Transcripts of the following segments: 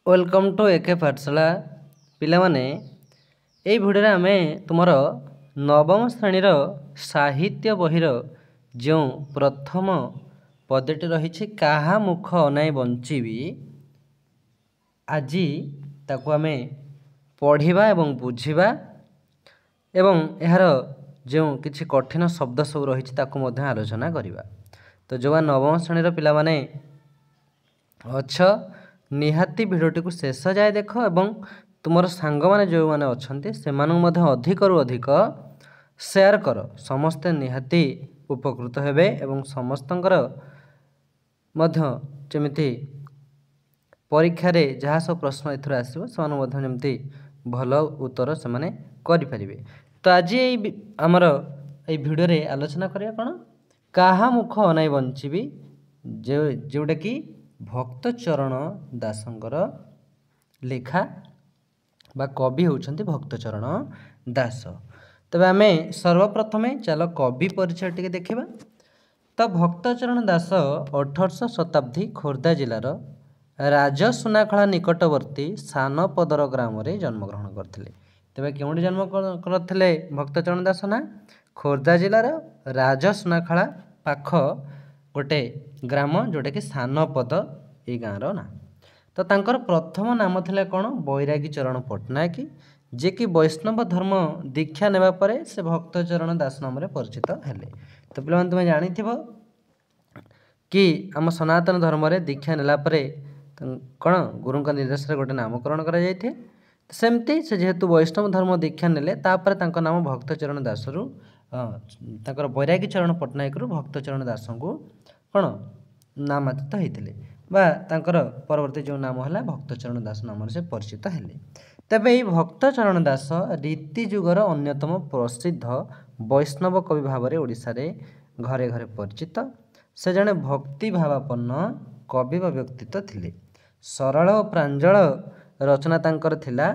Welcome to एके पाठशाला पिलामाने एई video आमे तुमर नवम श्रेणीर साहित्य बहिर जो प्रथम पदटी रही काहा मुख अनाई बंचीबी आज ताकू आमे पढ़िबा एवं बुझिबा एवं यार जो किछि कठिन शब्द सब रही ताकू मध्य आलोचना करिबा। तो जो नवम श्रेणीर पिलामाने अच्छ निहाती भिडियोटी को शेष जाए देख एवं तुमर सांग माने जो माने अच्छे से अधिक रु अधिक शेयर कर समस्ते निहाती उपकृत हेबे एवं समस्तंकर मध्य जेमिति परीक्षा रे जहाँ सब प्रश्न एथुर आसीबो समान मध्य जेमिति भल उत्तर से माने करि परिबे। तो आज आमर ए भिडियो रे आलोचना करिया कोन काहा मुख अनाई बंचीबी जोटा कि भक्तचरण दासंकर लेखा बा कवि होउछन्ति भक्तचरण दास। तबे आमे सर्वप्रथमे चलो कवि परिचय टिके देखिबा। तो भक्तचरण दास 1800 शताब्दी खोर्धा जिलार राजसुनाखला निकटवर्ती सानपदर ग्राम रे जन्मग्रहण करथिले। तबे केउंडी जन्म करथिले भक्तचरण दास ना खोर्धा जिलार राजसुनाखला पाख गोटे ग्राम जोटा कि सानपद ये गाँव ना। तो तांकर प्रथम नाम थिला कौन बैरागी चरण पट्टनायक जे कि वैष्णव धर्म दीक्षा नेबा परे से भक्तचरण दास नाम रे परिचित हेले। तो पिला तुम जानी कि आम सनातन धर्म रे दीक्षा नेला परे कौन गुरु का निर्देश रे गोटे नामकरण करा जायथे। सेमती से जेहेतु वैष्णव धर्म दीक्षा नेले तापर तांको नाम भक्तचरण दास रु तांकर बैरागी चरण पट्टनायक रु भक्तचरण दास को कौन नामातीत होते बा तांकर परवर्ती जो नाम है भक्तचरण दास नाम से परिचित हेले। तेबे ये भक्तचरण दास रीति जुगर अन्यतम प्रसिद्ध वैष्णव कवि भाव में ओडिशा रे घरे घरे परिचित। से जने भक्ति भावापन्न कवि व व्यक्तित्व थिले। सरल और प्रांजल रचना तांकर थिला।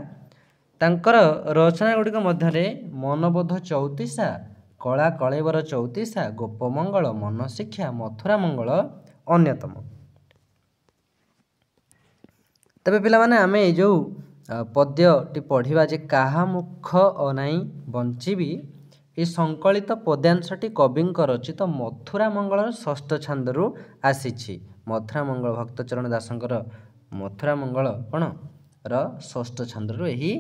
तांकर रचना गुड़िक मध्य मनबोध 34 कला कलेवर 34 गोपमंगल मन शिक्षा मथुरा मंगल अन्यतम। तबे पिला माने आमे जो पद्यटी पढ़िबा जे काहा मुख अनाई बंचीबी ये संकलित पद्यांशटी कविंक रचित मथुरा मंगल षष्ठ छांदरु आसीछि। मथुरा मंगल भक्तचरण दासंकर मथुरा मंगल कौन षष्ठ छांदरु यही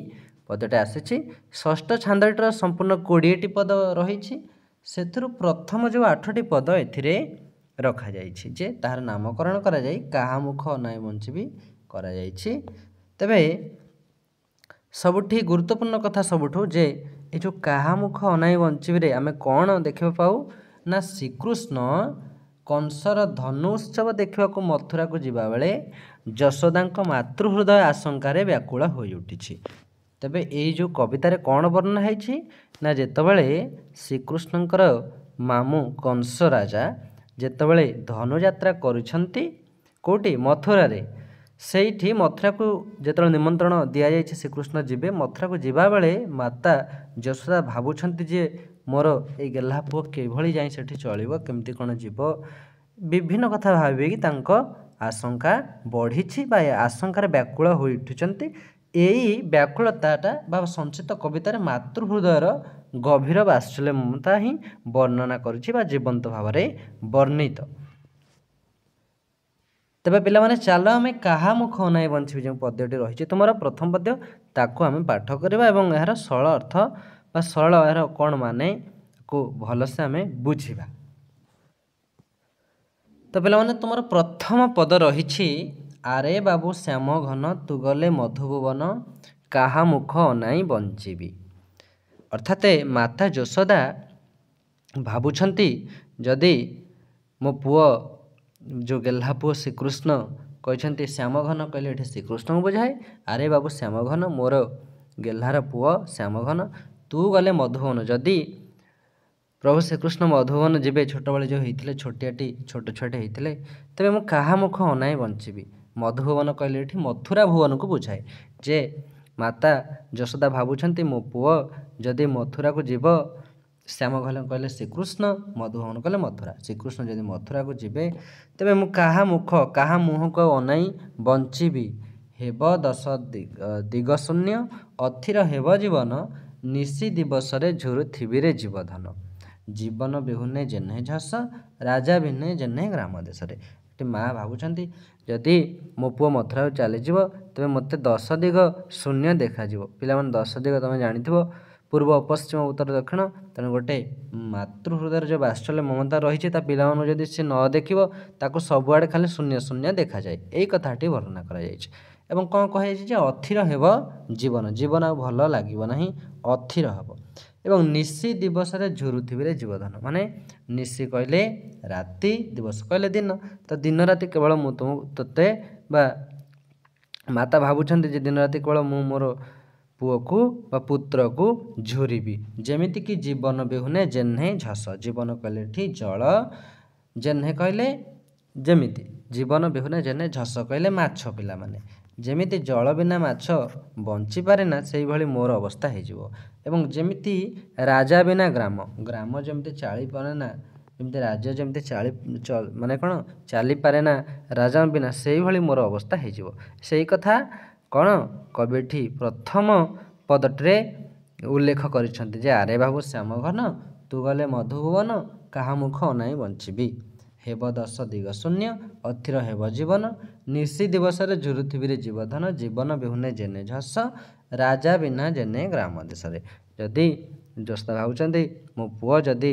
पदटे आसीछि। षष्ठ छांदटीर संपूर्ण 20टी पद रही से प्रथम जो 8टी पद एथिरे रखा जाइछि जे तार नामकरण करा जाई काहा मुख अनाई बंचीबी करा जाइछि। तबे सबुठी गुरुत्वपूर्ण कथा सबुठु जे ये जो काहा मुख अनाई बंचीबी रे आमे कौन देखिबा पाऊ ना श्रीकृष्ण कंसर धनु उत्सव देखा मथुरा को जिबा बेले यशोदांक मातृहृदय आशंकार व्याकुल हो उठिछि। तबे यही जो कवितार कौन वर्णना है ना जेतबेले श्रीकृष्णंकर मामू कंस राजा जेतबेले धनुयात्रा करुछंती कोटी मथुरा रे सेठी मथुरा को जेतबेले निमंत्रण दिया जायछि श्रीकृष्ण जीवे मथुरा को जिबा बेले माता यशोदा भाबुछंती जे मोर ए गेल्हा पुओ केभली जाई सेठी चलिबो केमती कोन जीव विभिन्न कथा भाबे कि तांको आशंका बढ़िछि बा आशंकार व्याकुल हो उठुचंती। यही व्याकुलताटा बा संचित कवितार मातृहृदयर गभीर वात्सल्य ममता ही वर्णना करुछि बा जीवंत भाव में वर्णित। तबे पिला माने चलो आमे काहा मुख अनाई बंचीबी जो पद्यटी रही तुम प्रथम पद्य ताकू आमे पाठ करबा एवं यार सरल अर्थ बा सरल यार कौन माने को भलसे आमे बुझिबा। तो पिला माने तुम प्रथम पद रही आरे बाबू श्याम घन तू गले मधुभुवन काहा मुख अनाई बंचीबी। अर्थात माता यशोदा भाबुछंती जदि मो पुओ जो गेल्हा पुओ श्रीकृष्ण कहते श्याम घन कहले ये श्रीकृष्ण को बुझाए आरे बाबू श्याम घन मोर गेल्हार पुओ श्याम घन तू गले मधुभुवन जदि प्रभु श्रीकृष्ण मधुबन जीवे छोट बेले जो होते छोटियाटी छोट छुआटे होते तेरे मु काहा मुख अनाई बंचीबी। मधुभुवन कहले ये मथुरा भुवन को बुझाए जे माता यशोदा भाबुछंती मो पुओ जदि मथुरा को जीव श्याम घन कहले श्रीकृष्ण मधुभुवन कहले मथुरा श्रीकृष्ण जदि मथुरा को जीवे तेरे मु काहा मुख काहा मुह को अनाई बंचीबी ହେବ ଦଶ ଦିଗ ଶୂନ୍ୟ ଅଥିର ହେବ ଜୀବନ ନିଶି ଦିବସରେ ଝୁରୁଥିବିରେ ଜୀବଧନ ଜୀବନ ବିହୁନେ ଜେହ୍ନେ ଝାସ ରାଜା ବିହୁନେ ଜେହ୍ନେ ଗ୍ରାମ ଦେଶରେ। ଏଠି ମା ଭାବୁଛନ୍ତି ଯଦି ମୋ ପୁଅ ମଥୁରାକୁ ଚାଲିଯିବ ତେବେ ମୋତେ 10 ଦିଗ ଶୂନ୍ୟ ଦେଖାଯିବ। ପିଲାମାନେ 10 ଦିଗ ତୁମେ ଜାଣିଥିବ ପୂର୍ବ ପଶ୍ଚିମ ଉତ୍ତର ଦକ୍ଷିଣ। ତେଣୁ ଗୋଟେ ମାତୃ ହୃଦୟରେ ଯେଉଁ ବାତ୍ସଲ୍ୟ ମମତା ରହିଛି ତା ପିଲାମାନଙ୍କୁ ଯଦି ସେ ନ ଦେଖିବ ତାକୁ ସବୁଆଡ଼େ ଖାଲି ଶୂନ୍ୟ ଶୂନ୍ୟ ଦେଖାଯାଏ। ଏଇ କଥାଟି ବର୍ଣ୍ଣନା କରାଯାଇଛି। ଏବଂ କ'ଣ କୁହାଯାଇଛି ଯେ ଅଥିର ହେବ ଜୀବନ, ଜୀବନ ଆଉ ଭଲ ଲାଗିବ ନାହିଁ, ଅଥିର ହେବ। ଏବଂ ନିଶି ଦିବସରେ ଝୁରୁଥିବିରେ ଜୀବଧନ, ମାନେ ନିଶି କହିଲେ ରାତି, ଦିବସ କହିଲେ ଦିନ। ତ ଦିନ ରାତି କେବଳ ମୁଁ ତୋତେ ବା ମାତା ଭାବୁଛନ୍ତି ଯେ ଦିନ ରାତି କେବଳ ମୁଁ ମୋର ପୁଅକୁ ବା ପୁତ୍ରକୁ ଝୁରିବି। ଯେମିତିକି ଜୀବନ ବିହୁନେ ଜେହ୍ନେ ଝାସ, ଜୀବନ କହିଲେ ଏଠି ଜଳ, ଜେହ୍ନେ କହିଲେ ଯେମିତି, ଜୀବନ ବିହୁନେ ଜେହ୍ନେ ଝାସ କହିଲେ ମାଛ। ପିଲାମାନେ ଯେମିତି ଜଳ ବିନା ମାଛ ବଞ୍ଚିପାରେ ନା ସେଇଭଳି ମୋର ଅବସ୍ଥା ହେଇଯିବ। ଏବଂ ଯେମିତି ରାଜା ବିନା ଗ୍ରାମ, ଗ୍ରାମ ଯେମିତି ଚାଳିପାରେ ନା, ଯେମିତି ରାଜା ଯେମିତି ମାନେ କ'ଣ ଚାଲିପାରେ ନା ରାଜା ବିନା, ସେଇଭଳି ମୋର ଅବସ୍ଥା ହେଇଯିବ। ସେଇ କଥା କ'ଣ କବି ଏଠି ପ୍ରଥମ ପଦଟିରେ ଉଲ୍ଲେଖ କରିଛନ୍ତି ଯେ ଆରେ ବାବୁ ଶ୍ୟାମ ଘନ ତୁ ଗଲେ ମଧୁଭୁବନ କାହା ମୁଖ ଅନାଇ ବଞ୍ଚିବି। ହେବ 10 ଦିଗ ଶୂନ୍ୟ ଅଥିର ହେବ ଜୀବନ ନିଶି ଦିବସରେ ଝୁରୁଥିବିରେ ଜୀବଧନ ଜୀବନ ବିହୁନେ ଜେହ୍ନେ ଝାସ ରାଜା ବିନା ଜେହ୍ନେ ଗ୍ରାମ ଦେଶରେ। ଯଦି ଯଶୋଦା ଭାବୁଛନ୍ତି ମୋ ପୁଅ ଯଦି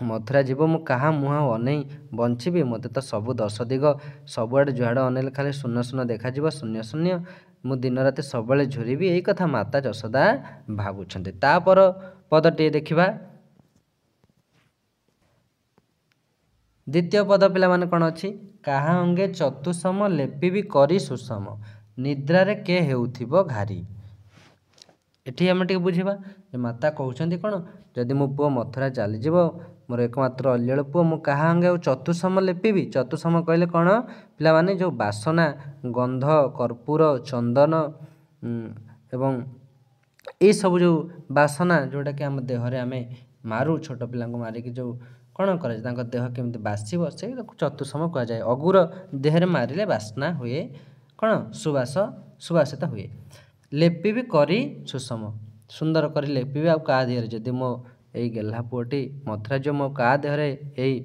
ମଥୁରା ଯିବ ମୁଁ କାହା ମୁହଁ ଅନେଇ ବଞ୍ଚିବି, ମୋତେ ତ ସବୁ 10 ଦିଗ ସବୁଆଡ଼େ ଯୁଆଡ଼େ ଅନେଇଲେ ଖାଲି ଶୂନ୍ୟ ଶୂନ୍ୟ ଦେଖାଯିବ, ଶୂନ୍ୟ ଶୂନ୍ୟ, ମୁଁ ଦିନ ରାତି ସବୁବେଳେ ଝୁରିବି। ଏଇ କଥା ମାତା ଯଶୋଦା ଭାବୁଛନ୍ତି। ତାପର ପଦଟିଏ ଦେଖିବା। ଦ୍ୱିତୀୟ ପଦ ପିଲାମାନେ କ'ଣ ଅଛି? କାହା ଅଙ୍ଗେ ଚତୁସମ ଲେପିବି କରି ସୁଷମ ନିଦ୍ରାରେ କେ ହେଉଥିବ ଘାରି। ଏଠି ଆମେ ଟିକେ ବୁଝିବା ଯେ ମାତା କହୁଛନ୍ତି କ'ଣ, ଯଦି ମୋ ପୁଅ ମଥୁରା ଚାଲିଯିବ, ମୋର ଏକମାତ୍ର ଅଲ୍ୟଳ ପୁଅ, ମୁଁ କାହା ଅଙ୍ଗେ ଆଉ ଚତୁସମ ଲେପିବି। ଚତୁସମ କହିଲେ କ'ଣ ପିଲାମାନେ? ଯେଉଁ ବାସନା, ଗନ୍ଧ, କର୍ପୂର, ଚନ୍ଦନ ଏବଂ ଏଇସବୁ ଯେଉଁ ବାସନା ଯେଉଁଟାକି ଆମ ଦେହରେ ଆମେ ମାରୁ, ଛୋଟ ପିଲାଙ୍କୁ ମାରିକି ଯେଉଁ କ'ଣ କରାଯାଏ ତାଙ୍କ ଦେହ କେମିତି ବାସିବ, ସେଇଟାକୁ ଚତୁସମ କୁହାଯାଏ। ଅଗୁର ଦେହରେ ମାରିଲେ ବାସ୍ନା ହୁଏ, କ'ଣ ସୁବାସିତ ହୁଏ। ଲେପିବି କରି ସୁଷମ, ସୁନ୍ଦର କରି ଲେପିବି ଆଉ କାହା ଦେହରେ, ଯଦି ମୋ ଏଇ ଗେହ୍ଲା ପୁଅଟି ମଥୁରା ଯିବ ମୋ କାହା ଦେହରେ ଏଇ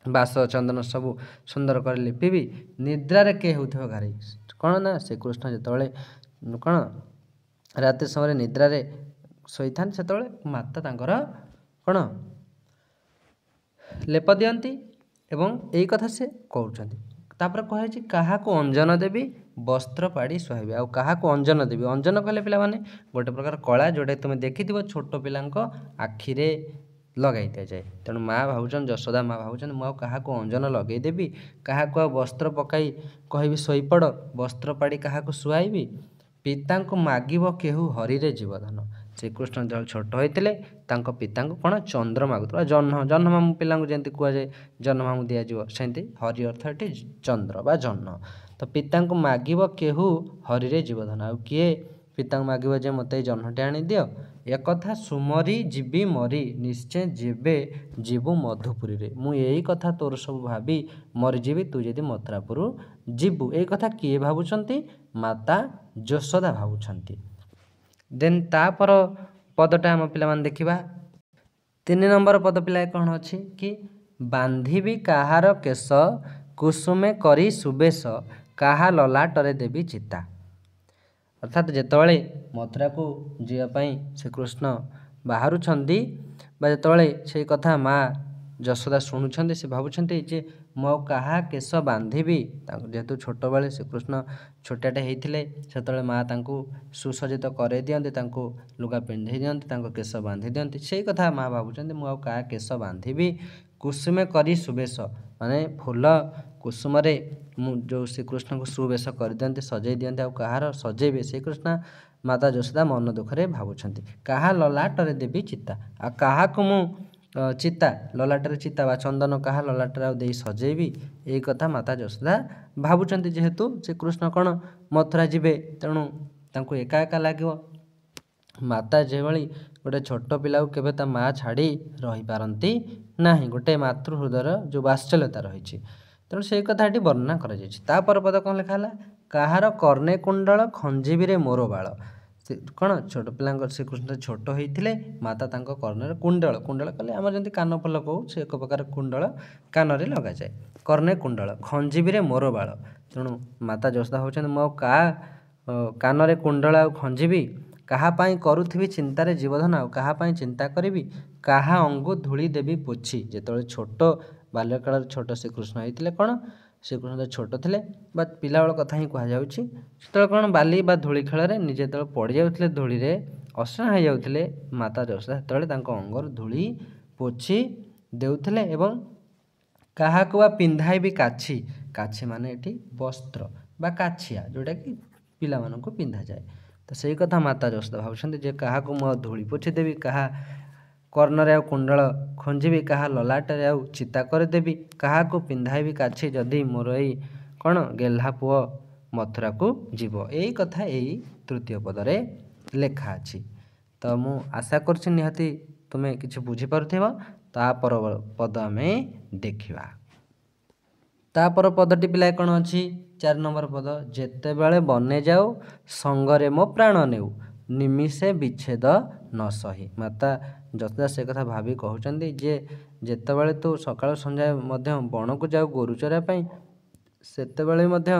ବାସ ଚନ୍ଦନ ସବୁ ସୁନ୍ଦର କରି ଲିପିବି। ନିଦ୍ରାରେ କେ ହେଉଥିବ ଘାରି, କ'ଣ ନା ଶ୍ରୀକୃଷ୍ଣ ଯେତେବେଳେ କ'ଣ ରାତ୍ରି ସମୟରେ ନିଦ୍ରାରେ ଶୋଇଥାନ୍ତି ସେତେବେଳେ ମାତା ତାଙ୍କର କ'ଣ ଲେପ ଦିଅନ୍ତି ଏବଂ ଏଇ କଥା ସେ କହୁଛନ୍ତି। ତାପରେ କୁହାଯାଇଛି କାହାକୁ ଅଞ୍ଜନ ଦେବି ବସ୍ତ୍ର ପାଡ଼ି ସୁହାଇବି। ଆଉ କାହାକୁ ଅଞ୍ଜନ ଦେବି, ଅଞ୍ଜନ କହିଲେ ପିଲାମାନେ ଗୋଟେ ପ୍ରକାର କଳା ଯେଉଁଟା ତୁମେ ଦେଖିଥିବ ଛୋଟ ପିଲାଙ୍କ ଆଖିରେ ଲଗାଇ ଦିଆଯାଏ। ତେଣୁ ମା ଭାବୁଛନ୍ତି, ଯଶୋଦା ମା ଭାବୁଛନ୍ତି ମୁଁ ଆଉ କାହାକୁ ଅଞ୍ଜନ ଲଗେଇଦେବି, କାହାକୁ ଆଉ ବସ୍ତ୍ର ପକାଇ କହିବି ଶୋଇପଡ଼, ବସ୍ତ୍ର ପାଡ଼ି କାହାକୁ ଶୁଆଇବି। ପିତାଙ୍କୁ ମାଗିବ କେହୁ ହରିରେ ଜୀବଧନ, ଶ୍ରୀକୃଷ୍ଣ ଯେତେବେଳେ ଛୋଟ ହୋଇଥିଲେ ତାଙ୍କ ପିତାଙ୍କୁ କ'ଣ ଚନ୍ଦ୍ର ମାଗୁଥିଲା, ଜହ୍ନମାମୁଁ ପିଲାଙ୍କୁ ଯେମିତି କୁହାଯାଏ ଜହ୍ନମାମୁଁ ଦିଆଯିବ, ସେମିତି ହରି ଅର୍ଥ ଏଠି ଚନ୍ଦ୍ର ବା ଜହ୍ନ। ତ ପିତାଙ୍କୁ ମାଗିବ କେହୁ ହରିରେ ଜୀବଧନ, ଆଉ କିଏ ପିତାଙ୍କୁ ମାଗିବ ଯେ ମୋତେ ଏଇ ଜହ୍ନଟି ଆଣିଦିଅ। ଏକଥା ସୁମରି ଯିବି ମରି ନିଶ୍ଚୟ ଯେବେ ଯିବୁ ମଧୁପୁରୀରେ, ମୁଁ ଏଇ କଥା ତୋର ସବୁ ଭାବି ମରିଯିବି ତୁ ଯଦି ମଥୁରାପୁର ଯିବୁ। ଏଇ କଥା କିଏ ଭାବୁଛନ୍ତି? ମାତା ଯଶୋଦା ଭାବୁଛନ୍ତି। ଦେନ୍ ତାପର ପଦଟା ଆମ ପିଲାମାନେ ଦେଖିବା। 3 ନମ୍ବର ପଦ ପିଲା କ'ଣ ଅଛି କି ବାନ୍ଧିବି କାହାର କେଶ କୁସୁମେ କରି ସୁବେଶ କାହା ଲଲାଟରେ ଦେବି ଚିତା। ଅର୍ଥାତ୍ ଯେତେବେଳେ ମଥୁରାକୁ ଯିବା ପାଇଁ ଶ୍ରୀକୃଷ୍ଣ ବାହାରୁଛନ୍ତି ବା ଯେତେବେଳେ ସେଇ କଥା ମା ଯଶୋଦା ଶୁଣୁଛନ୍ତି ସେ ଭାବୁଛନ୍ତି ଯେ ମୁଁ ଆଉ କାହା କେଶ ବାନ୍ଧିବି। ତାଙ୍କୁ ଯେହେତୁ ଛୋଟବେଳେ ଶ୍ରୀକୃଷ୍ଣ ଛୋଟିଆଟେ ହେଇଥିଲେ ସେତେବେଳେ ମା ତାଙ୍କୁ ସୁସଜ୍ଜିତ କରାଇ ଦିଅନ୍ତି, ତାଙ୍କୁ ଲୁଗା ପିନ୍ଧେଇ ଦିଅନ୍ତି, ତାଙ୍କ କେଶ ବାନ୍ଧି ଦିଅନ୍ତି। ସେଇ କଥା ମା ଭାବୁଛନ୍ତି ମୁଁ ଆଉ କାହା କେଶ ବାନ୍ଧିବି। କୁସୁମେ କରି ସୁବେଶ, ମାନେ ଫୁଲ କୁସୁମରେ ମୁଁ ଯେଉଁ ଶ୍ରୀକୃଷ୍ଣଙ୍କୁ ସୁବେଶ କରିଦିଅନ୍ତି, ସଜେଇ ଦିଅନ୍ତି, ଆଉ କାହାର ସଜେଇବେ ଶ୍ରୀକୃଷ୍ଣ ମାତା ଯଶୋଦା ମନ ଦୁଃଖରେ ଭାବୁଛନ୍ତି। କାହା ଲଲାଟରେ ଦେବି ଚିତା, ଆଉ କାହାକୁ ମୁଁ ଚିତା ଲଲାଟରେ ଚିତା ବା ଚନ୍ଦନ କାହା ଲଲାଟରେ ଆଉ ଦେଇ ସଜେଇବି। ଏଇ କଥା ମାତା ଯଶୋଦା ଭାବୁଛନ୍ତି। ଯେହେତୁ ଶ୍ରୀକୃଷ୍ଣ କ'ଣ ମଥୁରା ଯିବେ ତେଣୁ ତାଙ୍କୁ ଏକା ଏକା ଲାଗିବ। ମାତା ଯେଭଳି ଗୋଟେ ଛୋଟ ପିଲାକୁ କେବେ ତା ମା ଛାଡ଼ି ରହିପାରନ୍ତି ନାହିଁ, ଗୋଟେ ମାତୃ ହୃଦୟର ଯେଉଁ ବାତ୍ସଲ୍ୟତା ରହିଛି, ତେଣୁ ସେଇ କଥା ଏଠି ବର୍ଣ୍ଣନା କରାଯାଇଛି। ତାପର ପଦ କ'ଣ ଲେଖା ହେଲା? କାହାର କର୍ଣ୍ଣେ କୁଣ୍ଡଳ ଖଞ୍ଜିବିରେ ମୋର ବାଳ। ସେ କ'ଣ ଛୋଟ ପିଲାଙ୍କ ଶ୍ରୀକୃଷ୍ଣ ଛୋଟ ହେଇଥିଲେ ମାତା ତାଙ୍କ କର୍ଣ୍ଣରେ କୁଣ୍ଡଳ କୁଣ୍ଡଳ କଲେ ଆମର ଯେମିତି କାନଫୁଲ କହୁ ସେ ଏକ ପ୍ରକାର କୁଣ୍ଡଳ କାନରେ ଲଗାଯାଏ। କର୍ଣ୍ଣେ କୁଣ୍ଡଳ ଖଞ୍ଜିବିରେ ମୋର ବାଳ। ତେଣୁ ମାତା ଯଶୋଦା ହେଉଛନ୍ତି ମୋ କାନରେ କୁଣ୍ଡଳ ଆଉ ଖଞ୍ଜିବି, କାହା ପାଇଁ କରୁଥିବି ଚିନ୍ତାରେ ଜୀବଧନ, ଆଉ କାହା ପାଇଁ ଚିନ୍ତା କରିବି, କାହା ଅଙ୍ଗୁ ଧୂଳି ଦେବି ପୋଛି। ଯେତେବେଳେ ଛୋଟ ବାଲ୍ୟକାଳରେ ଛୋଟ ଶ୍ରୀକୃଷ୍ଣ ହେଇଥିଲେ କ'ଣ ଶ୍ରୀକୃଷ୍ଣ ଛୋଟ ଥିଲେ ବା ପିଲାବେଳ କଥା ହିଁ କୁହାଯାଉଛି। ସେତେବେଳେ କ'ଣ ବାଲି ବା ଧୂଳି ଖେଳରେ ନିଜେ ଯେତେବେଳେ ପଡ଼ିଯାଉଥିଲେ ଧୂଳିରେ ଅସନା ହେଇଯାଉଥିଲେ ମାତା ଯଶୋଦା ସେତେବେଳେ ତାଙ୍କ ଅଙ୍ଗରୁ ଧୂଳି ପୋଛି ଦେଉଥିଲେ ଏବଂ କାହାକୁ ବା ପିନ୍ଧାଇବି କାଛି। କାଛି ମାନେ ଏଠି ବସ୍ତ୍ର ବା କାଛିଆ ଯେଉଁଟାକି ପିଲାମାନଙ୍କୁ ପିନ୍ଧାଯାଏ। ତ ସେଇ କଥା ମାତା ଯଶୋଦା ଭାବୁଛନ୍ତି ଯେ କାହାକୁ ମୁଁ ଧୂଳି ପୋଛି ଦେବି, କାହା କର୍ଣ୍ଣରେ ଆଉ କୁଣ୍ଡଳ ଖଞ୍ଜିବି, କାହା ଲଲାଟରେ ଆଉ ଚିତା କରିଦେବି, କାହାକୁ ପିନ୍ଧାଇବି କାଛି ଯଦି ମୋର ଏଇ କ'ଣ ଗେହ୍ଲା ପୁଅ ମଥୁରାକୁ ଯିବ। ଏଇ କଥା ଏଇ ତୃତୀୟ ପଦରେ ଲେଖା ଅଛି। ତ ମୁଁ ଆଶା କରୁଛି ନିହାତି ତୁମେ କିଛି ବୁଝିପାରୁଥିବ। ତାପର ପଦ ଆମେ ଦେଖିବା। ତାପର ପଦଟି ପିଲାଏ କ'ଣ ଅଛି 4 ନମ୍ବର ପଦ, ଯେତେବେଳେ ବନେ ଯାଉ ସଙ୍ଗରେ ମୋ ପ୍ରାଣ ନେଉ ନିମିଷେ ବିଚ୍ଛେଦ ନ ସହି। ମାତା ଯଶୋଦା ସେ କଥା ଭାବି କହୁଛନ୍ତି ଯେ ଯେତେବେଳେ ତୁ ସକାଳୁ ସନ୍ଧ୍ୟା ମଧ୍ୟ ବଣକୁ ଯାଉ ଗୋରୁ ଚରିବା ପାଇଁ, ସେତେବେଳେ ମଧ୍ୟ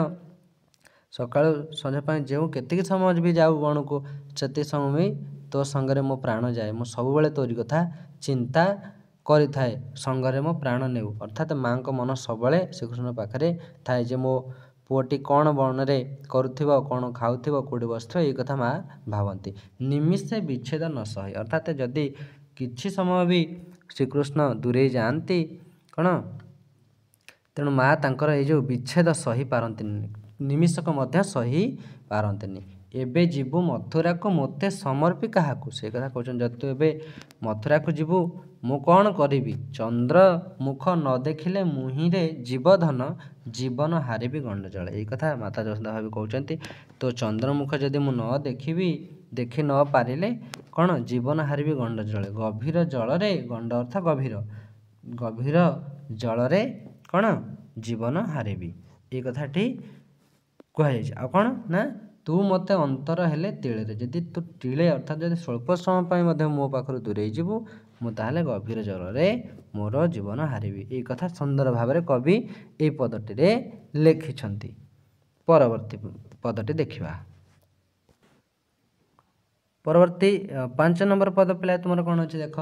ସକାଳୁ ସନ୍ଧ୍ୟା ପାଇଁ ଯେଉଁ କେତିକି ସମୟ ବି ଯାଉ ବଣକୁ ସେତିକି ସମୟ ବି ତୋ ସଙ୍ଗରେ ମୋ ପ୍ରାଣ ଯାଏ। ମୁଁ ସବୁବେଳେ ତୋରି କଥା ଚିନ୍ତା କରିଥାଏ। ସଙ୍ଗରେ ମୋ ପ୍ରାଣ ନେଉ ଅର୍ଥାତ୍ ମାଆଙ୍କ ମନ ସବୁବେଳେ ଶ୍ରୀକୃଷ୍ଣ ପାଖରେ ଥାଏ ଯେ ମୋ ପୁଅଟି କ'ଣ ବଣରେ କରୁଥିବ, କ'ଣ ଖାଉଥିବ, କେଉଁଠି ବସିଥିବ, ଏଇ କଥା ମାଆ ଭାବନ୍ତି। ନିମିଷେ ବିଚ୍ଛେଦ ନ ସହି ଅର୍ଥାତ୍ ଯଦି କିଛି ସମୟ ବି ଶ୍ରୀକୃଷ୍ଣ ଦୂରେଇ ଯାଆନ୍ତି କ'ଣ ତେଣୁ ମାଆ ତାଙ୍କର ଏଇ ଯେଉଁ ବିଚ୍ଛେଦ ସହି ପାରନ୍ତିନି, ନିମିଷକ ମଧ୍ୟ ସହି ପାରନ୍ତିନି। ଏବେ ଯିବୁ ମଥୁରାକୁ ମୋତେ ସମର୍ପି କାହାକୁ, ସେ କଥା କହୁଛନ୍ତି ଯଦି ତୁ ଏବେ ମଥୁରାକୁ ଯିବୁ ମୁଁ କ'ଣ କରିବି, ଚନ୍ଦ୍ର ମୁଖ ନ ଦେଖିଲେ ମୁହିଁରେ ଜୀବଧନ ଜୀବନ ହାରିବି ଗଣ୍ଡ ଜଳେ। ଏଇ କଥା ମାତା ଯଶୋଦା ଭାବି କହୁଛନ୍ତି ତୋ ଚନ୍ଦ୍ରମୁଖ ଯଦି ମୁଁ ନ ଦେଖିବି, ଦେଖି ନ ପାରିଲେ କ'ଣ ଜୀବନ ହାରିବି ଗଣ୍ଡ ଜଳେ। ଗଭୀର ଜଳରେ, ଗଣ୍ଡ ଅର୍ଥ ଗଭୀର, ଗଭୀର ଜଳରେ କ'ଣ ଜୀବନ ହାରିବି। ଏଇ କଥାଟି କୁହାଯାଇଛି। ଆଉ କ'ଣ ନା ତୁ ମୋତେ ଅନ୍ତର ହେଲେ ତିଳେରେ, ଯଦି ତୁ ତିଳେ ଅର୍ଥାତ୍ ଯଦି ସ୍ୱଳ୍ପ ସମୟ ପାଇଁ ମଧ୍ୟ ମୋ ପାଖରୁ ଦୂରେଇ ଯିବୁ ମୁଁ ତାହେଲେ ଗଭୀର ଜଳରେ ମୋର ଜୀବନ ହାରିବି। ଏଇ କଥା ସୁନ୍ଦର ଭାବରେ କବି ଏଇ ପଦଟିରେ ଲେଖିଛନ୍ତି। ପରବର୍ତ୍ତୀ ପଦଟି ଦେଖିବା। ପରବର୍ତ୍ତୀ 5 ନମ୍ବର ପଦ ପିଲା ତୁମର କ'ଣ ଅଛି ଦେଖ,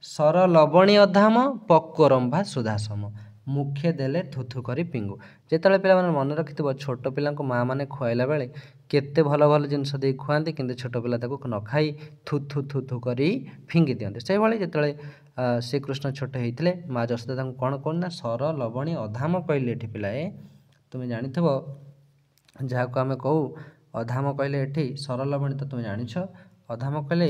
ସର ଲବଣୀ ଅଧାମ ପକ୍ୱରମ୍ଭା ସୁଧାସମ ମୁଖେ ଦେଲେ ଥୁଥୁ କରି ପିଙ୍ଗୁ। ଯେତେବେଳେ ପିଲାମାନେ ମନେ ରଖିଥିବ ଛୋଟ ପିଲାଙ୍କୁ ମାଆ ମାନେ ଖୁଆଇଲା ବେଳେ କେତେ ଭଲ ଭଲ ଜିନିଷ ଦେଇ ଖୁଆନ୍ତି କିନ୍ତୁ ଛୋଟ ପିଲା ତାକୁ ନ ଖାଇ ଥୁଥୁ କରି ଫିଙ୍ଗି ଦିଅନ୍ତି। ସେଇଭଳି ଯେତେବେଳେ ଶ୍ରୀକୃଷ୍ଣ ଛୋଟ ହେଇଥିଲେ ମାଆ ଯଶୋଦା ତାଙ୍କୁ କ'ଣ କହୁନା ସର ଲବଣୀ ଅଧାମ କହିଲେ ଏଠି ପିଲାଏ ତୁମେ ଜାଣିଥିବ ଯାହାକୁ ଆମେ କହୁ ଅଧାମ କହିଲେ ଏଠି ସର ଲବଣୀ ତ ତୁମେ ଜାଣିଛ, ଅଧାମ କହିଲେ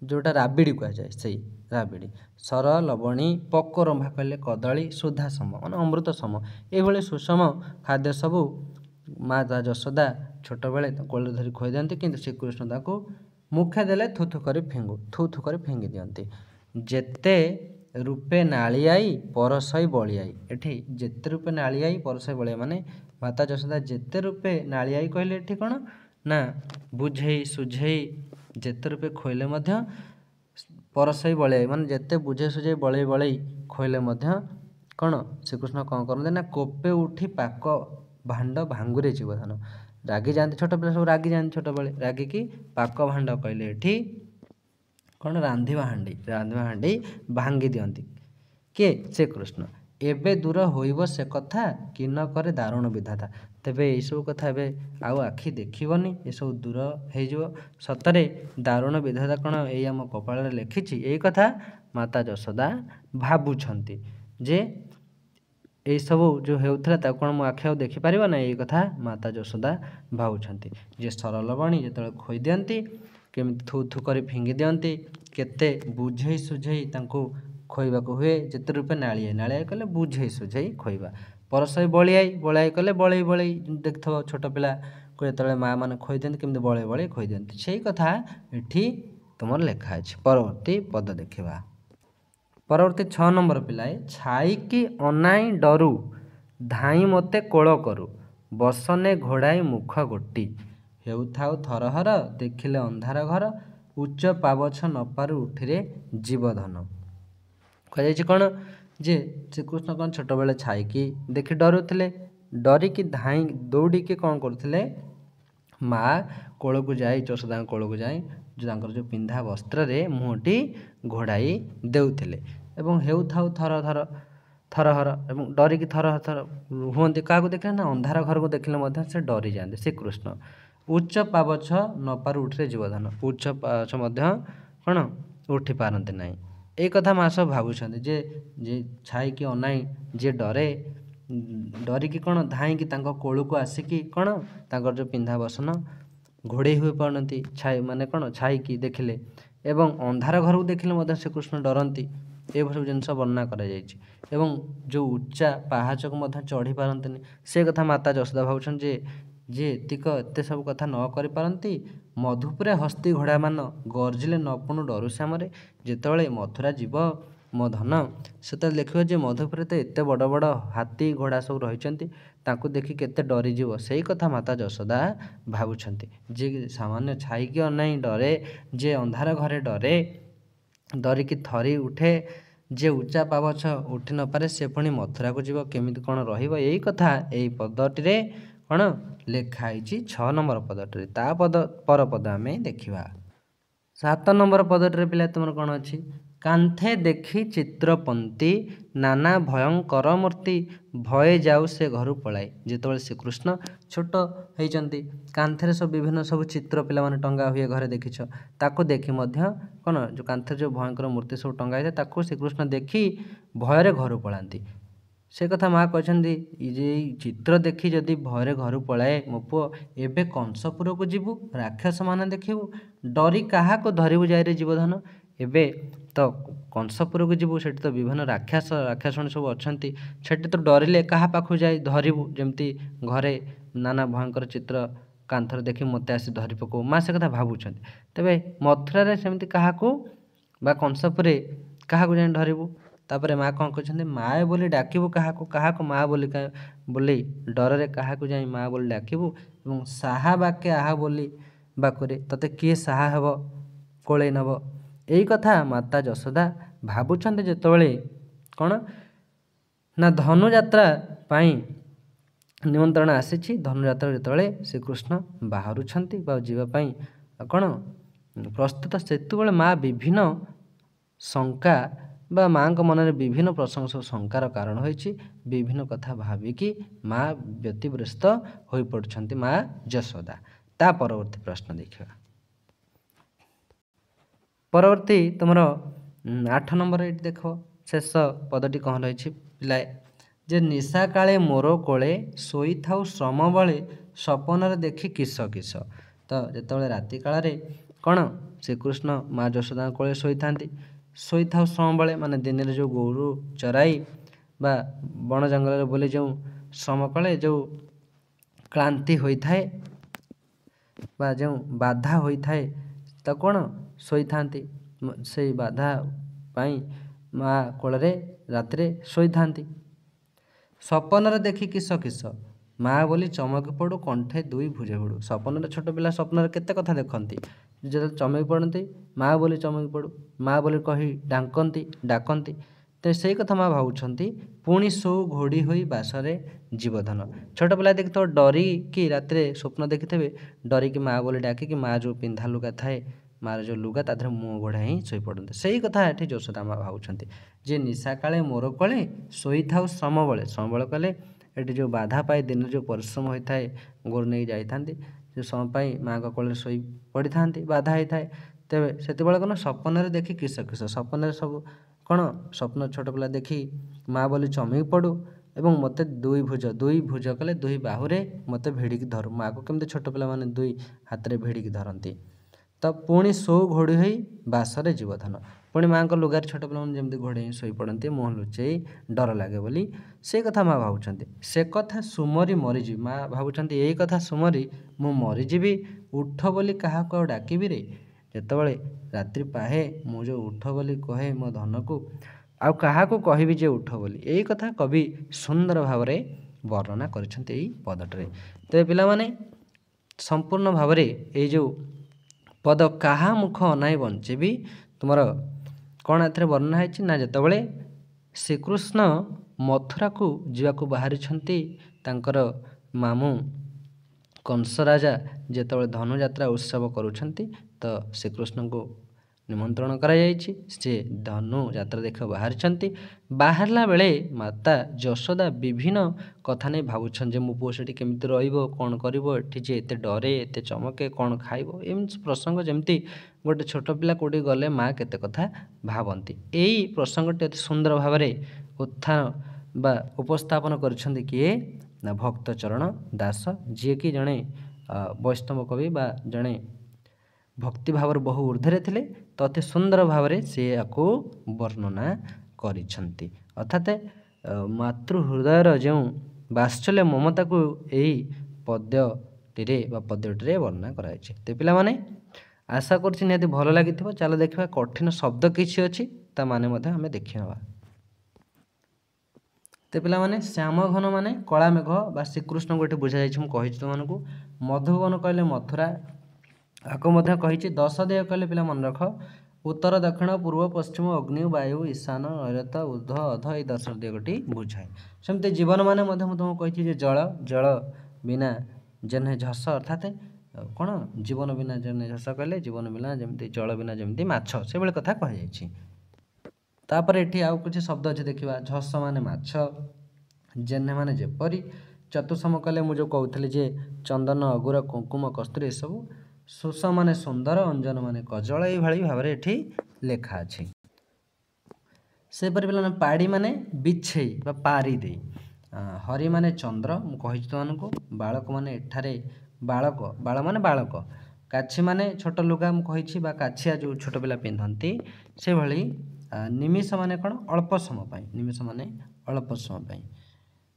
ଯେଉଁଟା ରାବିଡ଼ି କୁହାଯାଏ ସେଇ ରାବିଡ଼ି। ସର ଲବଣୀ ପକ୍ୱରମ୍ଭା କହିଲେ କଦଳୀ, ସୁଧା ସମ ମାନେ ଅମୃତ ସମ, ଏଇଭଳି ସୁଷମ ଖାଦ୍ୟ ସବୁ ମା ଯଶୋଦା ଛୋଟବେଳେ କୋଳରେ ଧରି ଖୁଆଇ ଦିଅନ୍ତି କିନ୍ତୁ ଶ୍ରୀକୃଷ୍ଣ ତାକୁ ମୁଖେ ଦେଲେ ଥୁଥୁ କରି ଫିଙ୍ଗି ଦିଅନ୍ତି। ଯେତେ ରୂପେ ନାଳିଆଇ ପରଶଇ ବଳିଆଇ, ଏଠି ଯେତେ ରୂପେ ନାଳିଆଇ ପରଶଇ ବଳିଆଇ ମାନେ ମାତା ଯଶୋଦା ଯେତେ ରୂପେ ନାଳିଆଇ କହିଲେ ଏଠି କ'ଣ ନା ବୁଝେଇ ସୁଝେଇ ଯେତେ ରୂପେ ଖୋଇଲେ ମଧ୍ୟ ପରଶଇ ବଳିଆଇ ମାନେ ଯେତେ ବୁଝେଇ ସୁଝେଇ ବଳେଇ ଖୋଇଲେ ମଧ୍ୟ କ'ଣ ଶ୍ରୀକୃଷ୍ଣ କ'ଣ କରନ୍ତି ନା କୋପେ ଉଠି ପାକ ଭାଣ୍ଡ ଭାଙ୍ଗୁରେ ଜୀବଧନ। ରାଗି ଯାଆନ୍ତି, ଛୋଟ ପିଲା ସବୁ ରାଗି ଯାଆନ୍ତି ଛୋଟବେଳେ, ରାଗିକି ପାକ ଭାଣ୍ଡ କହିଲେ ଏଠି କ'ଣ ରାନ୍ଧିବା ହାଣ୍ଡି ଭାଙ୍ଗି ଦିଅନ୍ତି କିଏ ଶ୍ରୀକୃଷ୍ଣ। ଏବେ ଦୂର ହୋଇବ ସେ କଥା କି ନ କରେ ଦାରୁଣ ବିଧାତା, ତେବେ ଏଇସବୁ କଥା ଏବେ ଆଉ ଆଖି ଦେଖିବନି, ଏସବୁ ଦୂର ହେଇଯିବ। ସତରେ ଦାରୁଣ ବିଧାତା କ'ଣ ଏଇ ଆମ କପାଳରେ ଲେଖିଛି, ଏଇ କଥା ମାତା ଯଶୋଦା ଭାବୁଛନ୍ତି ଯେ ଏଇସବୁ ଯେଉଁ ହେଉଥିଲା ତାକୁ କ'ଣ ମୋ ଆଖି ଆଉ ଦେଖିପାରିବ ନା, ଏଇ କଥା ମାତା ଯଶୋଦା ଭାବୁଛନ୍ତି। ଯେ ସର ଲବଣୀ ଯେତେବେଳେ ଖୋଇ ଦିଅନ୍ତି କେମିତି ଥୁ କରି ଫିଙ୍ଗି ଦିଅନ୍ତି, କେତେ ବୁଝେଇ ସୁଝେଇ ତାଙ୍କୁ ଖୋଇବାକୁ ହୁଏ। ଯେତେ ରୂପେ ନାଳିଆଇ କଲେ ବୁଝେଇ ସୁଝେଇ ଖୋଇବା, ପରଶଇ ବଳିଆଇ କଲେ ବଳେଇ ଦେଖିଥିବ ଛୋଟ ପିଲାକୁ ଯେତେବେଳେ ମାଆ ମାନେ ଖୋଇ ଦିଅନ୍ତି କେମିତି ବଳେଇ ଖୋଇ ଦିଅନ୍ତି, ସେଇ କଥା ଏଠି ତୁମର ଲେଖା ଅଛି। ପରବର୍ତ୍ତୀ ପଦ ଦେଖିବା। ପରବର୍ତ୍ତୀ 6 ନମ୍ବର ପିଲାଏ ଛାଇକି ଅନାଇ ଡରୁ ଧାଇଁ ମୋତେ କୋଳ କରୁ ବସନେ ଘୋଡ଼ାଇ ମୁଖ ଗୋଟି। ହେଉଥାଉ ଥରହର ଦେଖିଲେ ଅନ୍ଧାର ଘର, ଉଚ୍ଚ ପାବଛ ନପାରୁ ଉଠିରେ ଜୀବଧନ। କୁହାଯାଇଛି କ'ଣ ଯେ ଶ୍ରୀକୃଷ୍ଣ କ'ଣ ଛୋଟବେଳେ ଛାଇକି ଦେଖି ଡରୁଥିଲେ, ଡରିକି ଦୌଡ଼ିକି କ'ଣ କରୁଥିଲେ, ମା କୋଳକୁ ଯାଇ ଯଶୋଦାଙ୍କ କୋଳକୁ ଯାଇ ତାଙ୍କର ଯେଉଁ ପିନ୍ଧା ବସ୍ତ୍ରରେ ମୁହଁଟି ଘୋଡ଼ାଇ ଦେଉଥିଲେ ଏବଂ ହେଉଥାଉ ଥରହର ଏବଂ ଡରିକି ଥର ହୁଅନ୍ତି। କାହାକୁ ଦେଖିଲେ ନା ଅନ୍ଧାର ଘରକୁ ଦେଖିଲେ ମଧ୍ୟ ସେ ଡରିଯାଆନ୍ତି ଶ୍ରୀକୃଷ୍ଣ। ଉଚ୍ଚ ପାବଛ ନପାରୁ ଉଠିରେ ଜୀବଧନ, ଉଚ୍ଚ ପାବଛ ମଧ୍ୟ କ'ଣ ଉଠି ପାରନ୍ତି ନାହିଁ। ଏଇ କଥା ମା ସବୁ ଭାବୁଛନ୍ତି ଯେ ଛାଇକି ଅନାଇ ଯିଏ ଡରିକି କ'ଣ ଧାଇଁକି ତାଙ୍କ କୋଳକୁ ଆସିକି କ'ଣ ତାଙ୍କର ଯେଉଁ ପିନ୍ଧା ବସନ ଘୋଡ଼େଇ ହୋଇପାରନ୍ତି ମାନେ କ'ଣ ଛାଇକି ଦେଖିଲେ ଏବଂ ଅନ୍ଧାର ଘରକୁ ଦେଖିଲେ ମଧ୍ୟ ଶ୍ରୀକୃଷ୍ଣ ଡରନ୍ତି। ଏଭଳି ସବୁ ଜିନିଷ ବର୍ଣ୍ଣନା କରାଯାଇଛି ଏବଂ ଯେଉଁ ଉଚ୍ଚା ପାହାଚକୁ ମଧ୍ୟ ଚଢ଼ି ପାରନ୍ତିନି ସେ କଥା ମାତା ଯଶୋଦା ଭାବୁଛନ୍ତି ଯେ ଏତେ ସବୁ କଥା ନ କରିପାରନ୍ତି ମଧୁପୁରେ ହସ୍ତି ଘୋଡ଼ାମାନ ଗର୍ଜିଲେ ନ ପୁଣୁ ଡରୁ ଶ୍ୟାମରେ। ଯେତେବେଳେ ମଥୁରା ଯିବ ମୋ ଧନ ସେତେବେଳେ ଦେଖିବ ଯେ ମଧୁପୁରେ ତ ଏତେ ବଡ଼ ବଡ଼ ହାତୀ ଘୋଡ଼ା ସବୁ ରହିଛନ୍ତି, ତାଙ୍କୁ ଦେଖି କେତେ ଡରିଯିବ। ସେଇ କଥା ମାତା ଯଶୋଦା ଭାବୁଛନ୍ତି। ଯିଏ ସାମାନ୍ୟ ଛାଇକି ଅନାଇ ଡରେ, ଯିଏ ଅନ୍ଧାର ଘରେ ଡରିକି ଥରି ଉଠେ, ଯିଏ ଉଚ୍ଚା ପାବଛ ଉଠି ନପାରେ ସେ ପୁଣି ମଥୁରାକୁ ଯିବ, କେମିତି କ'ଣ ରହିବ? ଏଇ କଥା ଏଇ ପଦଟିରେ କ'ଣ ଲେଖା ହେଇଛି 6 ନମ୍ବର ପଦଟିରେ। ତା ପର ପଦ ଆମେ ଦେଖିବା। 7 ନମ୍ବର ପଦଟିରେ ପିଲା ତୁମର କ'ଣ ଅଛି? କାନ୍ଥେ ଦେଖି ଚିତ୍ରପନ୍ତି ନାନା ଭୟଙ୍କର ମୂର୍ତ୍ତି, ଭଏ ଯାଉ ସେ ଘରୁ ପଳାଇ। ଯେତେବେଳେ ଶ୍ରୀକୃଷ୍ଣ ଛୋଟ ହେଇଛନ୍ତି କାନ୍ଥରେ ସବୁ ବିଭିନ୍ନ ସବୁ ଚିତ୍ର ପିଲାମାନେ ଟଙ୍ଗା ହୁଏ, ଘରେ ଦେଖିଛ, ତାକୁ ଦେଖି ମଧ୍ୟ କ'ଣ ଯେଉଁ କାନ୍ଥରେ ଯେଉଁ ଭୟଙ୍କର ମୂର୍ତ୍ତି ସବୁ ଟଙ୍ଗା ହେଇଥାଏ ତାକୁ ଶ୍ରୀକୃଷ୍ଣ ଦେଖି ଭୟରେ ଘରୁ ପଳାନ୍ତି। ସେ କଥା ମା କହିଛନ୍ତି ଯେ ଏଇ ଚିତ୍ର ଦେଖି ଯଦି ଭୟରେ ଘରୁ ପଳାଏ ମୋ ପୁଅ, ଏବେ କଂସପୁରକୁ ଯିବୁ, ରାକ୍ଷସମାନେ ଦେଖିବୁ, ଡରି କାହାକୁ ଧରିବୁ ଯାଇରେ ଜୀବଧନ? ଏବେ ତ କଂସପୁରକୁ ଯିବୁ, ସେଠି ତ ବିଭିନ୍ନ ରାକ୍ଷସଣୀ ସବୁ ଅଛନ୍ତି, ସେଠି ତ ଡରିଲେ କାହା ପାଖକୁ ଯାଇ ଧରିବୁ? ଯେମିତି ଘରେ ନାନା ଭୟଙ୍କର ଚିତ୍ର କାନ୍ଥରେ ଦେଖି ମୋତେ ଆସି ଧରି ପକାଉ, ମା ସେ କଥା ଭାବୁଛନ୍ତି। ତେବେ ମଥୁରାରେ ସେମିତି କାହାକୁ ବା କଂସପୁରେ କାହାକୁ ଯାଇ ଧରିବୁ? ତାପରେ ମା କ'ଣ କହିଛନ୍ତି? ମାଏ ବୋଲି ଡାକିବୁ କାହାକୁ ମା ବୋଲି ଡରରେ କାହାକୁ ଯାଇ ମା ବୋଲି ଡାକିବୁ ଏବଂ ସାହା ବାକେ ଆହା ବୋଲି ବାକୁରେ ତତେ କିଏ ସାହା ହେବ କୋଳେଇ ନେବ। ଏଇ କଥା ମାତା ଯଶୋଦା ଭାବୁଛନ୍ତି ଯେତେବେଳେ କ'ଣ ନା ଧନୁଯାତ୍ରା ପାଇଁ ନିମନ୍ତ୍ରଣ ଆସିଛି, ଧନୁଯାତ୍ରା ଯେତେବେଳେ ଶ୍ରୀକୃଷ୍ଣ ବାହାରୁଛନ୍ତି ବା ଯିବା ପାଇଁ କ'ଣ ପ୍ରସ୍ତୁତ, ସେତେବେଳେ ମା ବିଭିନ୍ନ ଶଙ୍କା ବା ମାଙ୍କ ମନରେ ବିଭିନ୍ନ ପ୍ରସଙ୍ଗ ସବୁ ଶଙ୍କାର କାରଣ ହୋଇଛି, ବିଭିନ୍ନ କଥା ଭାବିକି ମା ବ୍ୟତିବ୍ୟସ୍ତ ହୋଇପଡ଼ୁଛନ୍ତି ମା ଯଶୋଦା। ତା ପରବର୍ତ୍ତୀ ପ୍ରଶ୍ନ ଦେଖିବା। ପରବର୍ତ୍ତୀ ତୁମର 8 ନମ୍ବର ଏଇଠି ଦେଖ, ଶେଷ ପଦଟି କ'ଣ ରହିଛି ପିଲାଏ? ଯେ ନିଶା କାଳେ ମୋର କୋଳେ ଶୋଇଥାଉ ଶ୍ରମ ବଳେ, ସପନରେ ଦେଖି କିସ। ତ ଯେତେବେଳେ ରାତି କାଳରେ କ'ଣ ଶ୍ରୀକୃଷ୍ଣ ମା ଯଶୋଦାଙ୍କ କୋଳେ ଶୋଇଥାଉ ଶ୍ରମ ବଳେ ମାନେ ଦିନରେ ଯେଉଁ ଗୋରୁ ଚରାଇ ବା ବଣ ଜଙ୍ଗଲରେ ବୁଲି ଯେଉଁ ଶ୍ରମ କଲେ ଯେଉଁ କ୍ଳାନ୍ତି ହୋଇଥାଏ ବା ଯେଉଁ ବାଧା ହୋଇଥାଏ ତାକୁ କ'ଣ ଶୋଇଥାନ୍ତି, ସେଇ ବାଧା ପାଇଁ ମା କୋଳରେ ରାତିରେ ଶୋଇଥାନ୍ତି। ସପନରେ ଦେଖି କିସ, ମା ବୋଲି ଚମକି ପଡ଼ୁ କଣ୍ଠେ ଦୁଇ ଭୁଜେ ଭିଡ଼ୁ। ସପନରେ ଛୋଟ ପିଲା ସ୍ୱପ୍ନରେ କେତେ କଥା ଦେଖନ୍ତି, ଯେତେବେଳେ ଚମକି ପଡ଼ନ୍ତି ମା ବୋଲି ଚମକି ପଡ଼ୁ, ମା ବୋଲି କହି ଡାକନ୍ତି। ତ ସେଇ କଥା ମା ଭାବୁଛନ୍ତି ପୁଣି ଶୋଉ ଘୋଡ଼ି ହୋଇ ବାସରେ ଜୀବଧନ। ଛୋଟ ପିଲା ଦେଖିଥିବ ଡରିକି ରାତିରେ ସ୍ୱପ୍ନ ଦେଖିଥିବେ, ଡରିକି ମା ବୋଲି ଡାକିକି ମା ଯେଉଁ ପିନ୍ଧା ଲୁଗା ଥାଏ, ମାର ଯେଉଁ ଲୁଗା ତା ଦେହରେ ମୁହଁ ଘୋଡ଼ା ହିଁ ଶୋଇପଡ଼ନ୍ତି। ସେଇ କଥା ଏଠି ଯଶୋଦା ମା ଭାବୁଛନ୍ତି ଯେ ନିଶା କାଳେ ମୋର କୋଳେ ଶୋଇଥାଉ ଶ୍ରମ ବଳେ କଲେ ଏଠି ଯେଉଁ ବାଧା ପାଇ ଦିନରେ ଯେଉଁ ପରିଶ୍ରମ ହୋଇଥାଏ, ଗୋରୁ ନେଇ ଯାଇଥାନ୍ତି, ସେ ଶ୍ରମ ପାଇଁ ମାଆଙ୍କ କୋଳରେ ଶୋଇ ପଡ଼ିଥାନ୍ତି, ବାଧା ହେଇଥାଏ। ତେବେ ସେତେବେଳେ କ'ଣ ସପନରେ ଦେଖି କିସ, ସପନରେ ସବୁ କ'ଣ ସ୍ୱପ୍ନ ଛୋଟ ପିଲା ଦେଖି ମା ବୋଲି ଚମକି ପଡ଼ୁ ଏବଂ ମୋତେ ଦୁଇ ଭୁଜ କଲେ ଦୁଇ ବାହୁରେ ମୋତେ ଭିଡ଼ିକି ଧରୁ। ମାଆକୁ କେମିତି ଛୋଟ ପିଲାମାନେ ଦୁଇ ହାତରେ ଭିଡ଼ିକି ଧରନ୍ତି। ତ ପୁଣି ଶୋଉ ଘୋଡ଼ି ହୋଇ ବାସରେ ଜୀବଧନ, ପୁଣି ମାଆଙ୍କ ଲୁଗାରେ ଛୋଟ ପିଲାମାନେ ଯେମିତି ଘୋଡ଼େଇ ଶୋଇପଡ଼ନ୍ତି ମୁହଁ ଲୁଚେଇ ଡର ଲାଗେ ବୋଲି, ସେ କଥା ମା ଭାବୁଛନ୍ତି। ସେ କଥା ସୁମରି ମରିଯିବି, ମା ଭାବୁଛନ୍ତି ଏଇ କଥା ସୁମରି ମୁଁ ମରିଯିବି, ଉଠ ବୋଲି କାହାକୁ ଆଉ ଡାକିବି ରେ। ଯେତେବେଳେ ରାତ୍ରି ପାହେ ମୁଁ ଯେଉଁ ଉଠ ବୋଲି କହେ ମୋ ଧନକୁ, ଆଉ କାହାକୁ କହିବି ଯେ ଉଠ ବୋଲି। ଏଇ କଥା କବି ସୁନ୍ଦର ଭାବରେ ବର୍ଣ୍ଣନା କରିଛନ୍ତି ଏଇ ପଦଟିରେ। ତେବେ ପିଲାମାନେ ସମ୍ପୂର୍ଣ୍ଣ ଭାବରେ ଏଇ ଯେଉଁ ପଦ କାହା ମୁଖ ଅନାଇ ବଞ୍ଚିବି ତୁମର କ'ଣ ଏଥିରେ ବର୍ଣ୍ଣନା ହେଇଛି ନା ଯେତେବେଳେ ଶ୍ରୀକୃଷ୍ଣ ମଥୁରାକୁ ଯିବାକୁ ବାହାରିଛନ୍ତି ତାଙ୍କର ମାମୁଁ କଂସ ରାଜା ଯେତେବେଳେ ଧନୁଯାତ୍ରା ଉତ୍ସବ କରୁଛନ୍ତି ତ ଶ୍ରୀକୃଷ୍ଣଙ୍କୁ ନିମନ୍ତ୍ରଣ କରାଯାଇଛି। ସେ ଧନୁଯାତ୍ରା ଦେଖିବାକୁ ବାହାରିଛନ୍ତି। ବାହାରିଲା ବେଳେ ମାତା ଯଶୋଦା ବିଭିନ୍ନ କଥା ନେଇ ଭାବୁଛନ୍ତି ଯେ ମୋ ପୁଅ ସେଠି କେମିତି ରହିବ, କ'ଣ କରିବ, ଏଠି ଯେ ଏତେ ଡରେ, ଏତେ ଚମକେ, କ'ଣ ଖାଇବ, ଏମିତି ପ୍ରସଙ୍ଗ ଯେମିତି ଗୋଟେ ଛୋଟ ପିଲା କେଉଁଠି ଗଲେ ମା କେତେ କଥା ଭାବନ୍ତି। ଏଇ ପ୍ରସଙ୍ଗଟି ଅତି ସୁନ୍ଦର ଭାବରେ ଉତ୍ଥାନ ବା ଉପସ୍ଥାପନ କରିଛନ୍ତି କିଏ ନା ଭକ୍ତଚରଣ ଦାସ, ଯିଏକି ଜଣେ ବୈଷ୍ଣବ କବି ବା ଜଣେ ଭକ୍ତି ଭାବର ବହୁ ଉର୍ଦ୍ଧ୍ୱରେ ଥିଲେ। ତ ଅତି ସୁନ୍ଦର ଭାବରେ ସେ ୟାକୁ ବର୍ଣ୍ଣନା କରିଛନ୍ତି। ଅର୍ଥାତ୍ ମାତୃ ହୃଦୟର ଯେଉଁ ବାତ୍ସଲ୍ୟ ମମତାକୁ ଏହି ପଦ୍ୟଟିରେ ବା ପଦ୍ୟଟିରେ ବର୍ଣ୍ଣନା କରାଯାଇଛି। ତ ପିଲାମାନେ ଆଶା କରୁଛି ନିହାତି ଭଲ ଲାଗିଥିବ। ଚାଲ ଦେଖିବା କଠିନ ଶବ୍ଦ କିଛି ଅଛି ତା ମାନେ ମଧ୍ୟ ଆମେ ଦେଖିନେବା। ତ ପିଲାମାନେ ଶ୍ୟାମଘନ ମାନେ କଳା ମେଘ ବା ଶ୍ରୀକୃଷ୍ଣଙ୍କୁ ଏଠି ବୁଝାଯାଇଛି। ମୁଁ କହିଛି ତୁମମାନଙ୍କୁ ମଧୁବନ କହିଲେ ମଥୁରା, ଆକୁ ମଧ୍ୟ କହିଛି। 10 ଦେହ କହିଲେ ପିଲା ମନେ ରଖ ଉତ୍ତର ଦକ୍ଷିଣ ପୂର୍ବ ପଶ୍ଚିମ ଅଗ୍ନି ବାୟୁ ঈଶାନ ନୈଋତ୍ୟ ଉର୍ଦ୍ଧ୍ୱ ଅଧ ଏଇ 10 ଦିଗଟି ବୁଝାଏ। ସେମିତି ଜୀବନ ମାନେ ମଧ୍ୟ ମୁଁ ତୁମକୁ କହିଛି ଯେ ଜଳ, ଜଳ ବିନା ଯେହ୍ନେ ଝସ, ଅର୍ଥାତ୍ କ'ଣ ଜୀବନ ବିନା ଯେହ୍ନେ ଝସ କହିଲେ ଜୀବନ ବିନା ଯେମିତି ଜଳ ବିନା ଯେମିତି ମାଛ, ସେଭଳି କଥା କୁହାଯାଇଛି। ତାପରେ ଏଠି ଆଉ କିଛି ଶବ୍ଦ ଅଛି ଦେଖିବା। ଝସ ମାନେ ମାଛ, ଯେହ୍ନେ ମାନେ ଯେପରି, ଚତୁସମ କହିଲେ ମୁଁ ଯେଉଁ କହୁଥିଲି ଯେ ଚନ୍ଦନ ଅଗୁର କୁଙ୍କୁମ କସ୍ତୁରୀ ଏସବୁ, ସୁଷ ମାନେ ସୁନ୍ଦର, ଅଞ୍ଜନ ମାନେ କଜଳ, ଏଇଭଳି ଭାବରେ ଏଠି ଲେଖା ଅଛି। ସେପରି ପିଲାମାନେ ପାଡ଼ି ମାନେ ବିଛେଇ ବା ପାରି ଦେଇ, ହରି ମାନେ ଚନ୍ଦ୍ର ମୁଁ କହିଛି ତୁମମାନଙ୍କୁ, ବାଳକ ମାନେ ଏଠାରେ ବାଳକ, ବାଳ ମାନେ ବାଳକ, କାଛି ମାନେ ଛୋଟ ଲୁଗା ମୁଁ କହିଛି ବା କାଛିଆ ଯେଉଁ ଛୋଟ ପିଲା ପିନ୍ଧନ୍ତି ସେଭଳି, ନିମିଷ ମାନେ କ'ଣ ଅଳ୍ପ ସମୟ ପାଇଁ, ନିମିଷ ମାନେ ଅଳ୍ପ ସମୟ ପାଇଁ,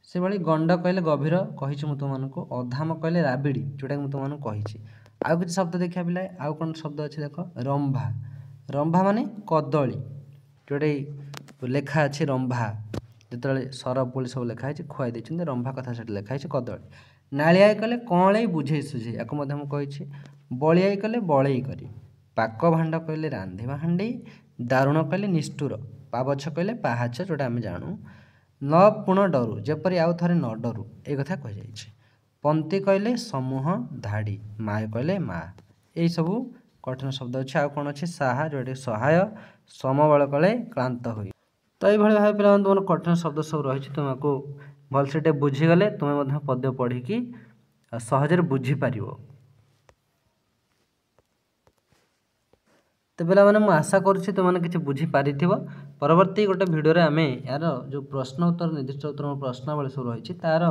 ସେଭଳି ଗଣ୍ଡ କହିଲେ ଗଭୀର କହିଛି ମୁଁ ତୁମମାନଙ୍କୁ, ଅଧାମ କହିଲେ ରାବିଡ଼ି ଯେଉଁଟାକି ମୁଁ ତୁମମାନଙ୍କୁ କହିଛି। ଆଉ କିଛି ଶବ୍ଦ ଦେଖିବା ପିଲା, ଆଉ କ'ଣ ଶବ୍ଦ ଅଛି ଦେଖ। ରମ୍ଭା, ରମ୍ଭା ମାନେ କଦଳୀ, ଯେଉଁଟା ଲେଖା ଅଛି ରମ୍ଭା, ଯେତେବେଳେ ସର ପୁଳି ସବୁ ଲେଖା ହେଇଛି ଖୁଆଇ ଦେଇଛନ୍ତି ରମ୍ଭା କଥା ସେଠି ଲେଖା ହେଇଛି କଦଳୀ। ନାଳିଆଇ କହିଲେ କଅଁଳେଇ ବୁଝେଇ ସୁଝେଇ, ୟାକୁ ମଧ୍ୟ ମୁଁ କହିଛି। ବଳିଆଇ କହିଲେ ବଳେଇ କରି, ପାକ ଭାଣ୍ଡ କହିଲେ ରାନ୍ଧିବା ହାଣ୍ଡି, ଦାରୁଣ କହିଲେ ନିଷ୍ଠୁର, ପାବଛ କହିଲେ ପାହାଚ ଯେଉଁଟା ଆମେ ଜାଣୁ, ନ ପୁଣ ଡରୁ ଯେପରି ଆଉ ଥରେ ନ ଡରୁ ଏ କଥା କୁହାଯାଇଛି। ପନ୍ତି କହିଲେ ସମୂହ ଧାଡ଼ି, ମାୟ କହିଲେ ମା, ଏଇସବୁ କଠିନ ଶବ୍ଦ ଅଛି। ଆଉ କ'ଣ ଅଛି ସାହା ଯେଉଁଟା ସହାୟ, ସମବଳ କଳେ କ୍ଳାନ୍ତ ହୋଇ। ତ ଏଇଭଳି ଭାବେ ପିଲାମାନେ ତୁମର କଠିନ ଶବ୍ଦ ସବୁ ରହିଛି। ତୁମକୁ ଭଲସେ ଟିକେ ବୁଝିଗଲେ ତୁମେ ମଧ୍ୟ ପଦ୍ୟ ପଢ଼ିକି ସହଜରେ ବୁଝିପାରିବ। ତ ପିଲାମାନେ ମୁଁ ଆଶା କରୁଛି ତୁମମାନେ କିଛି ବୁଝିପାରିଥିବ। ପରବର୍ତ୍ତୀ ଗୋଟେ ଭିଡ଼ିଓରେ ଆମେ ଏହାର ଯେଉଁ ପ୍ରଶ୍ନ ଉତ୍ତର ନିର୍ଦ୍ଦିଷ୍ଟ ଉତ୍ତର ପ୍ରଶ୍ନାବଳୀ ସବୁ ରହିଛି ତାର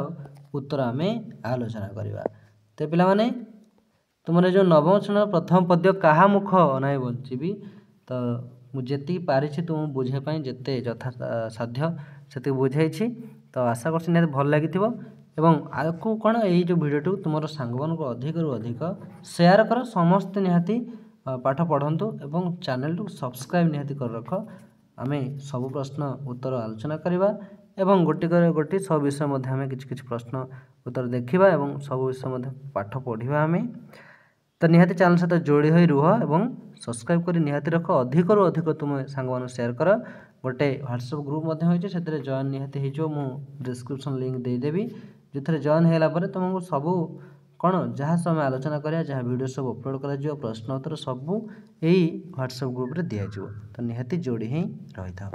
ଉତ୍ତର ଆମେ ଆଲୋଚନା କରିବା। ତ ପିଲାମାନେ ତୁମର ଯେଉଁ ନବମ ଶ୍ରେଣୀର ପ୍ରଥମ ପଦ୍ୟ କାହା ମୁଖ ଅନାଇ ବଞ୍ଚିବି, ତ ମୁଁ ଯେତିକି ପାରିଛି ତୁମକୁ ବୁଝେଇବା ପାଇଁ ଯେତେ ଯଥା ସାଧ୍ୟ ସେତିକି ବୁଝେଇଛି। ତ ଆଶା କରୁଛି ନିହାତି ଭଲ ଲାଗିଥିବ ଏବଂ ଆଗକୁ କ'ଣ ଏଇ ଯେଉଁ ଭିଡ଼ିଓଟିକୁ ତୁମର ସାଙ୍ଗମାନଙ୍କୁ ଅଧିକରୁ ଅଧିକ ସେୟାର କର। ସମସ୍ତେ ନିହାତି ପାଠ ପଢ଼ନ୍ତୁ ଏବଂ ଚ୍ୟାନେଲଟିକୁ ସବସ୍କ୍ରାଇବ୍ ନିହାତି କରି ରଖ। ଆମେ ସବୁ ପ୍ରଶ୍ନ ଉତ୍ତର ଆଲୋଚନା କରିବା ଏବଂ ଗୋଟିଏ ସବୁ ବିଷୟ ମଧ୍ୟ ଆମେ କିଛି କିଛି ପ୍ରଶ୍ନ ଉତ୍ତର ଦେଖିବା ଏବଂ ସବୁ ବିଷୟ ମଧ୍ୟ ପାଠ ପଢ଼ିବା ଆମେ। ତ ନିହାତି ଚ୍ୟାନେଲ ସହିତ ଯୋଡ଼ି ହୋଇ ରୁହ ଏବଂ ସବସ୍କ୍ରାଇବ୍ କରି ନିହାତି ରଖ। ଅଧିକରୁ ଅଧିକ ତୁମେ ସାଙ୍ଗମାନଙ୍କୁ ସେୟାର କର। ଗୋଟେ ହ୍ୱାଟ୍ସଆପ୍ ଗ୍ରୁପ୍ ମଧ୍ୟ ହୋଇଛି, ସେଥିରେ ଜଏନ୍ ନିହାତି ହେଇଯିବ। ମୁଁ ଡିସ୍କ୍ରିପ୍ସନ୍ ଲିଙ୍କ୍ ଦେଇଦେବି, ଯେଉଁଥିରେ ଜଏନ୍ ହେଇଗଲା ପରେ ତୁମକୁ ସବୁ କ'ଣ ଯାହା ସବୁ ଆମେ ଆଲୋଚନା କରିବା, ଯାହା ଭିଡ଼ିଓ ସବୁ ଅପଲୋଡ଼ କରାଯିବ, ପ୍ରଶ୍ନ ଉତ୍ତର ସବୁ ଏଇ ହ୍ୱାଟ୍ସଆପ୍ ଗ୍ରୁପ୍ରେ ଦିଆଯିବ। ତ ନିହାତି ଯୋଡ଼ି ହିଁ ରହିଥାଉ।